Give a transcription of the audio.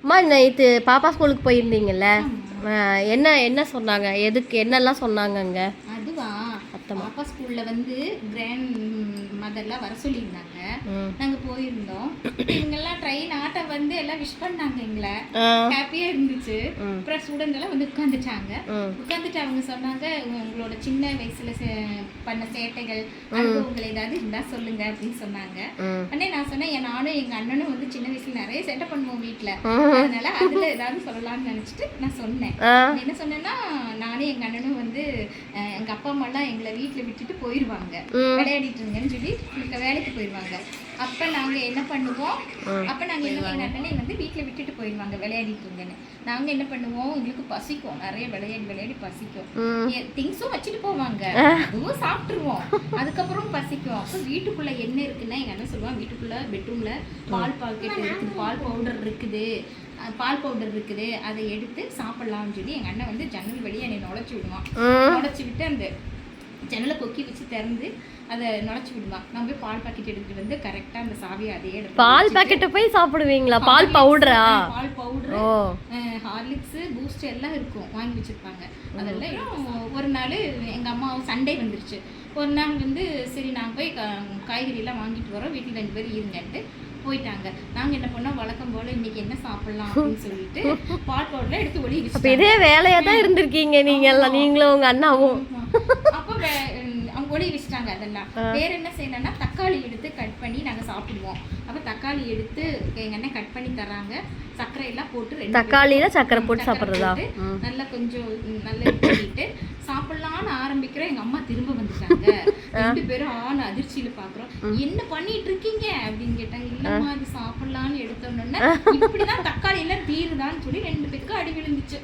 அம்மா நைட்டு பாப்பா ஸ்கூலுக்கு போயிருந்தீங்கல்ல, என்ன சொன்னாங்க, எதுக்கு என்னெல்லாம் சொன்னாங்கங்க? அதுவா, பாப்பா ஸ்கூல்ல வந்து கிராண்ட் மதர்லாம் வர சொல்லியிருந்தாங்க. நாங்க போயிருந்தோம். இவங்கெல்லாம் ட்ரெயின் ஆட்டோ வந்து எல்லாம் விஷ் பண்ணாங்க எங்களை. ஹாப்பியா இருந்துச்சு. அப்புறம் ஸ்டூடெண்ட் எல்லாம் வந்து உட்காந்துட்டு அவங்க சொன்னாங்க, உங்களோட சின்ன வயசுல பண்ண சேட்டைகள் அனுபவங்கள் ஏதாவது இருந்தா சொல்லுங்க அப்படின்னு சொன்னாங்க. உடனே நான் சொன்னேன், நானும் எங்க அண்ணனும் வந்து சின்ன வயசுல நிறைய சேட்டை பண்ணுவோம் வீட்டுல, அதனால அதுல ஏதாவது சொல்லலாம்னு நினைச்சிட்டு நான் சொன்னேன். என்ன சொன்னேன்னா, நானும் எங்க அண்ணனும் வந்து எங்க அப்பா அம்மா எல்லாம் எங்களை வீட்டுல விட்டுட்டு போயிருவாங்க, விளையாடிட்டு இருங்கன்னு சொல்லி வேலைக்கு போயிருவாங்க. அப்ப நாங்க என்ன பண்ணுவோம், எங்க அண்ணனை வந்து வீட்டுல விட்டுட்டு போயிருவாங்க விளையாடிட்டு இருங்கன்னு. நாங்க என்ன பண்ணுவோம், எங்களுக்கு பசிக்கும், நிறைய விளையாடி பசிக்கும், திங்ஸும் வச்சுட்டு போவாங்க, அதுவும் சாப்பிட்டுருவோம். அதுக்கப்புறம் பசிக்கும். அப்ப வீட்டுக்குள்ள என்ன இருக்குன்னா எங்க அண்ணன் சொல்லுவான், வீட்டுக்குள்ள பெட்ரூம்ல பால் பாக்கெட் இருக்குது, பால் பவுடர் இருக்குது, அதை எடுத்து சாப்பிடலாம்னு சொல்லி எங்க அண்ணன் வந்து ஜன்னல் வழியா என்னை நுழைச்சி விடுவான். நுழைச்சி விட்டு அந்த ஜன்னலை கொக்கி வச்சு திறந்து அதை நுழைச்சி விடுவான். நான் போய் பால் பாக்கெட் எடுத்துட்டு வந்து கரெக்டா அந்த சாவியை அதே இடத்துல. பால் பாக்கெட்டை போய் சாப்பிடுவீங்களா? பால் பவுடர், ஹார்லிக்ஸ், பூஸ்ட் எல்லாம் இருக்கும், வாங்கி வச்சிருப்பாங்க. அதெல்லாம் ஒரு நாள் எங்க அம்மா சண்டே வந்துருச்சு. ஒரு நாள் வந்து சரி நாங்கள் போய் காய்கறி எல்லாம் வாங்கிட்டு வரோம், வீட்டில் 2 பேர் இருங்கன்ட்டு போயிட்டாங்க. நாங்க என்ன பண்ணோம், வழக்கம் போல இன்னைக்கு என்ன சாப்பிடலாம் அப்படின்னு சொல்லிட்டு பால் பவுடர்ல எடுத்து ஒளி வச்சு. இதே வேலையா தான் இருந்திருக்கீங்க நீங்களும் உங்க அண்ணாவும். அப்போ அவங்க ஒளி வச்சுட்டாங்க. அதெல்லாம் வேற என்ன செய்யணும்னா, தக்காளி எடுத்து கட் பண்ணி நாங்க சாப்பிடுவோம். அப்ப தக்காளி எடுத்து எங்க அண்ணன் கட் பண்ணி தராங்க, சர்க்கரை எல்லாம் போட்டு, தக்காளியில சர்க்கரை போட்டு சாப்பிடுறதா, நல்லா கொஞ்சம் நல்லா பண்ணிட்டு சாப்பிடலான்னு ஆரம்பிக்கிறோம். எங்க அம்மா திரும்ப வந்துட்டாங்க. 2 பேரும் ஆன அதிர்ச்சியில பாக்குறோம், என்ன பண்ணிட்டு இருக்கீங்க அப்படின்னு கேட்டாங்க. இல்லம்மா அது சாப்பிடலான்னு எடுத்தோம்னா இப்படிதான் தக்காளி எல்லாம் தீருதான்னு சொல்லி 2 பேருக்கு அடி விழுந்துச்சு.